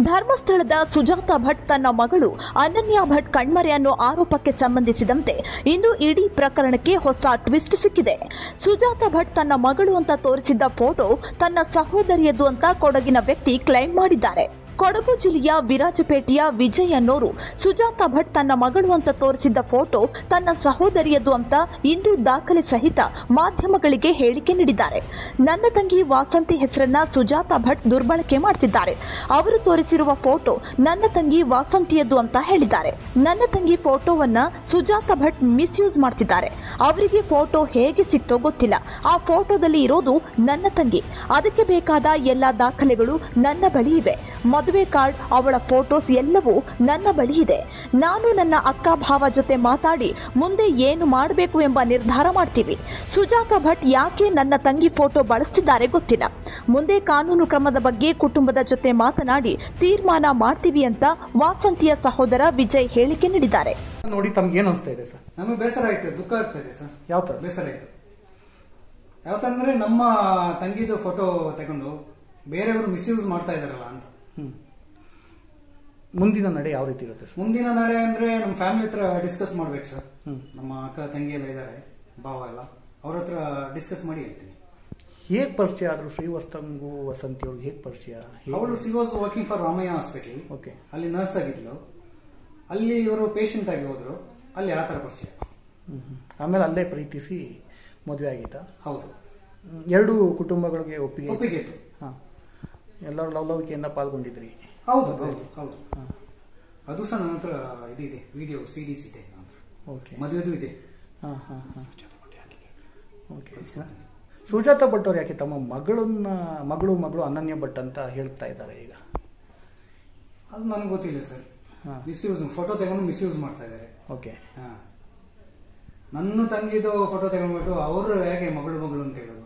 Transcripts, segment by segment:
ಧರ್ಮಸ್ಥಳದ ಸುಜಾತಾ ಭಟ್ ತನ್ನ ಮಗಳು ಅನನ್ಯಾ ಭಟ್ ಕಣ್ಮರೆ ಅನ್ನೋ ಆರೋಪಕ್ಕೆ ಸಂಬಂಧಿಸಿದಂತೆ ಇಂದು ಇಡೀ ಪ್ರಕರಣಕ್ಕೆ ಹೊಸ ಟ್ವಿಸ್ಟ್ ಸಿಕ್ಕಿದೆ. ಸುಜಾತಾ ಭಟ್ ತನ್ನ ಮಗಳು ಅಂತ ತೋರಿಸಿದ್ದ ಫೋಟೋ ತನ್ನ ಸಹೋದರಿಯದ್ದು ಅಂತ ಕೊಡಗಿನ ವ್ಯಕ್ತಿ ಕ್ಲೈಮ್ ಮಾಡಿದ್ದಾರೆ. ಕೊಡಗು ಜಿಲ್ಲೆಯ ವಿರಾಜಪೇಟೆಯ ವಿಜಯ್ ಅನ್ನೋರು ಸುಜಾತಾ ಭಟ್ ತನ್ನ ಮಗಳು ಅಂತ ತೋರಿಸಿದ್ದ ಫೋಟೋ ತನ್ನ ಸಹೋದರಿಯದ್ದು ಅಂತ ಇಂದು ದಾಖಲೆ ಸಹಿತ ಮಾಧ್ಯಮಗಳಿಗೆ ಹೇಳಿಕೆ ನೀಡಿದ್ದಾರೆ. ನನ್ನ ತಂಗಿ ವಾಸಂತಿ ಹೆಸರನ್ನ ಸುಜಾತಾ ಭಟ್ ದುರ್ಬಳಕೆ ಮಾಡ್ತಿದ್ದಾರೆ. ಅವರು ತೋರಿಸಿರುವ ಫೋಟೋ ನನ್ನ ತಂಗಿ ವಾಸಂತಿಯದ್ದು ಅಂತ ಹೇಳಿದ್ದಾರೆ. ನನ್ನ ತಂಗಿ ಫೋಟೋವನ್ನ ಸುಜಾತಾ ಭಟ್ ಮಿಸ್ಯೂಸ್ ಮಾಡ್ತಿದ್ದಾರೆ. ಅವರಿಗೆ ಫೋಟೋ ಹೇಗೆ ಸಿಕ್ತೋ ಗೊತ್ತಿಲ್ಲ. ಆ ಫೋಟೋದಲ್ಲಿ ಇರೋದು ನನ್ನ ತಂಗಿ. ಅದಕ್ಕೆ ಬೇಕಾದ ಎಲ್ಲಾ ದಾಖಲೆಗಳು ನನ್ನ ಬಳಿ ಇವೆ. ಮದುವೆ ಕಾರ್ಡ್, ಅವಳ ಫೋಟೋಸ್ ಎಲ್ಲವೂ ನನ್ನ ಬಳಿ ಇದೆ. ನಾನು ನನ್ನ ಅಕ್ಕ ಭಾವ ಜೊತೆ ಮಾತಾಡಿ ಮುಂದೆ ಏನು ಮಾಡಬೇಕು ಎಂಬ ನಿರ್ಧಾರ ಮಾಡ್ತೀವಿ. ಸುಜಾತಾ ಭಟ್ ಯಾಕೆ ನನ್ನ ತಂಗಿ ಫೋಟೋ ಬಳಸ್ತಿದ್ದಾರೆ ಗೊತ್ತಿಲ್ಲ. ಮುಂದೆ ಕಾನೂನು ಕ್ರಮದ ಬಗ್ಗೆ ಕುಟುಂಬದ ಜೊತೆ ಮಾತನಾಡಿ ತೀರ್ಮಾನ ಮಾಡ್ತೀವಿ ಅಂತ ವಾಸಂತಿಯ ಸಹೋದರ ವಿಜಯ್ ಹೇಳಿಕೆ ನೀಡಿದ್ದಾರೆ. ನೋಡಿ, ತಮ್ಗೆ ಏನು ಅನಿಸ್ತಾ ಇದೆ ಸರ್? ನಮಗೆ ಬೇಸರ ಆಯ್ತು, ದುಃಖ ಆಗ್ತಾ ಇದೆ ಸರ್. ಯಾವ ತರ ಬೇಸರ ಆಯ್ತು? ಯಾವತ್ತಂದ್ರೆ ನಮ್ಮ ತಂಗಿದು ಫೋಟೋ ತಗೊಂಡು ಬೇರೆಯವರು ಮಿಸ್ಯೂಸ್ ಮಾಡ್ತಾ ಇದಾರಲ್ಲ ಅಂತ. ಮುಂದಿನ ನಡೆ ಯಾವ ರೀತಿ ಇರುತ್ತೆ? ಮುಂದಿನ ನಡೆ ಅಂದ್ರೆ ನಮ್ಮ ಫ್ಯಾಮಿಲಿ ಹತ್ರ ಡಿಸ್ಕಸ್ ಮಾಡ್ಬೇಕು ಸರ್. ನಮ್ಮ ಅಕ್ಕ ತಂಗಿ ಎಲ್ಲ ಇದ್ದಾರೆ, ಭಾವ ಎಲ್ಲ, ಅವ್ರ ಹತ್ರ ಡಿಸ್ಕಸ್ ಮಾಡಿ ಹೇಳ್ತೀನಿ. ಹೇಗೆ ಪರಿಚಯ ಆದ್ರು ಶ್ರೀವಸ್ತಂಗೂ ವಸಂತಿ ಅವ್ರಿಗೆ? ಹೇಗೆ ಪರಿಚಯ? ಅವಳು C was working for Ramaiah hospital. Okay. ಅಲ್ಲಿ ನರ್ಸ್ ಆಗಿದ್ಲು. ಅಲ್ಲಿ ಇವರು ಪೇಷಂಟ್ ಆಗಿ ಹೋದ್ರು. ಅಲ್ಲಿ ಆ ತರ ಪರಿಚಯ. ಆಮೇಲೆ ಅಲ್ಲೇ ಪ್ರೀತಿಸಿ ಮದುವೆ ಆಗಿತ್ತಾ? ಹೌದು. ಎರಡು ಕುಟುಂಬಗಳಿಗೆ ಒಪ್ಪಿಗೆ ಇತ್ತು. ಹಾಂ, ಎಲ್ಲರೂ ಲವಲವಿಕೆಯಿಂದ ಪಾಲ್ಗೊಂಡಿದ್ರಿ? ಹೌದು ಹೌದು ಹೌದು. ಅದು ಸಹ ನನ್ನ ಹತ್ರ ಇದಿದೆ, ವಿಡಿಯೋ CDs ಇದೆ. ಓಕೆ. ಮದುವೆದು ಇದೆ. ಹಾಂ ಹಾಂ ಹಾಂ. ಓಕೆ. ಸುಜಾತಾ ಭಟ್ ಅವ್ರು ಯಾಕೆ ತಮ್ಮ ಮಗಳು ಅನನ್ಯ ಭಟ್ ಅಂತ ಹೇಳ್ತಾ ಇದ್ದಾರೆ ಈಗ? ಅದು ನನಗೆ ಗೊತ್ತಿಲ್ಲ ಸರ್. ಹಾಂ. ಮಿಸ್ಯೂಸ್ ಫೋಟೋ ತಗೊಂಡು ಮಿಸ್ಯೂಸ್ ಮಾಡ್ತಾ ಇದ್ದಾರೆ. ಓಕೆ. ಹಾಂ. ನನ್ನ ತಂಗಿದು ಫೋಟೋ ತಗೊಂಡ್ಬಿಟ್ಟು ಅವರು ಹೇಗೆ ಮಗಳು ಅಂತ ಹೇಳೋದು?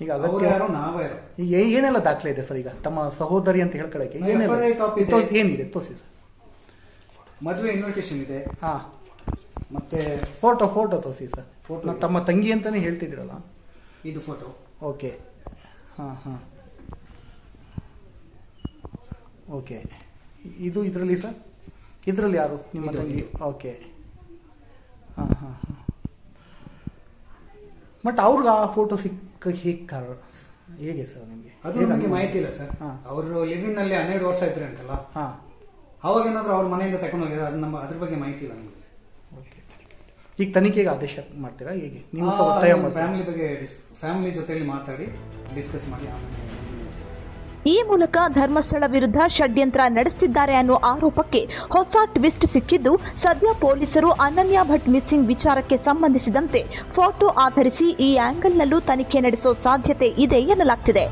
ಈಗ ಯಾರೋ ನಾವ್ಯಾರೋ? ಈಗ ಏನೆಲ್ಲ ದಾಖಲೆ ಇದೆ ಸರ್? ಈಗ ತಮ್ಮ ಸಹೋದರಿ ಅಂತ ಹೇಳ್ಕೊಳ್ಳಕ್ಕೆ ಏನಿದೆ ತೋರಿಸಿ ಸರ್. ಮದುವೆ ಇನ್ವಿಟೇಷನ್ ಇದೆ. ಹಾಂ. ಮತ್ತೆ ಫೋಟೋ ತೋರಿಸಿ ಸರ್. ಫೋಟೋ ತಮ್ಮ ತಂಗಿ ಅಂತಾನೆ ಹೇಳ್ತಿದ್ದೀರಲ್ಲ, ಇದು ಫೋಟೋ. ಓಕೆ. ಹಾಂ ಹಾಂ. ಓಕೆ. ಇದು ಇದರಲ್ಲಿ ಸರ್? ಇದರಲ್ಲಿ ಯಾರು ನಿಮ್ಮ ತಂಗಿ? ಓಕೆ. ಹಾಂ ಹಾಂ ಹಾಂ. ಬಟ್ ಅವ್ರಿಗೆ ಆ ಫೋಟೋ ಹೇಗೆ ಸರ್ ನಿಮಗೆ? ಅದು ನಮಗೆ ಮಾಹಿತಿ ಇಲ್ಲ ಸರ್. ಅವರು ಲಿವಿಂಗ್ ನಲ್ಲಿ 12 ವರ್ಷ ಇದ್ರೆ ಅಂತಲ್ಲ, ಅವಾಗ ಏನಾದ್ರು ಅವ್ರ ಮನೆಯಿಂದ ತಗೊಂಡು ಹೋಗಿದ್ರೆ ಅದು ನಮ್ಮ ಅದ್ರ ಬಗ್ಗೆ ಮಾಹಿತಿ ಇಲ್ಲ ನಮಗೆ. ಓಕೆ. ಈಗ ತನಿಖೆಗೆ ಆದೇಶ ಮಾಡ್ತೀರಾ? ಹೇಗೆ ನೀವು ಫ್ಯಾಮಿಲಿ ಜೊತೆಯಲ್ಲಿ ಮಾತಾಡಿ ಡಿಸ್ಕಸ್ ಮಾಡಿ ಈ ಮೂಲಕ ಧರ್ಮಸ್ಥಳ ವಿರುದ್ಧ ಷಡ್ಯಂತ್ರ ನಡೆಸುತ್ತಿದ್ದಾರೆ ಅನ್ನೋ ಆರೋಪಕ್ಕೆ ಹೊಸ ಟ್ವಿಸ್ಟ್ ಸಿಕ್ಕಿದ್ದು, ಸದ್ಯ ಪೊಲೀಸರು ಅನನ್ಯಾ ಭಟ್ ಮಿಸ್ಸಿಂಗ್ ವಿಚಾರಕ್ಕೆ ಸಂಬಂಧಿಸಿದಂತೆ ಫೋಟೋ ಆಧರಿಸಿ ಈ ಆಂಗಲ್ನಲ್ಲೂ ತನಿಖೆ ನಡೆಸೋ ಸಾಧ್ಯತೆ ಇದೆ ಎನ್ನಲಾಗ್ತಿದೆ.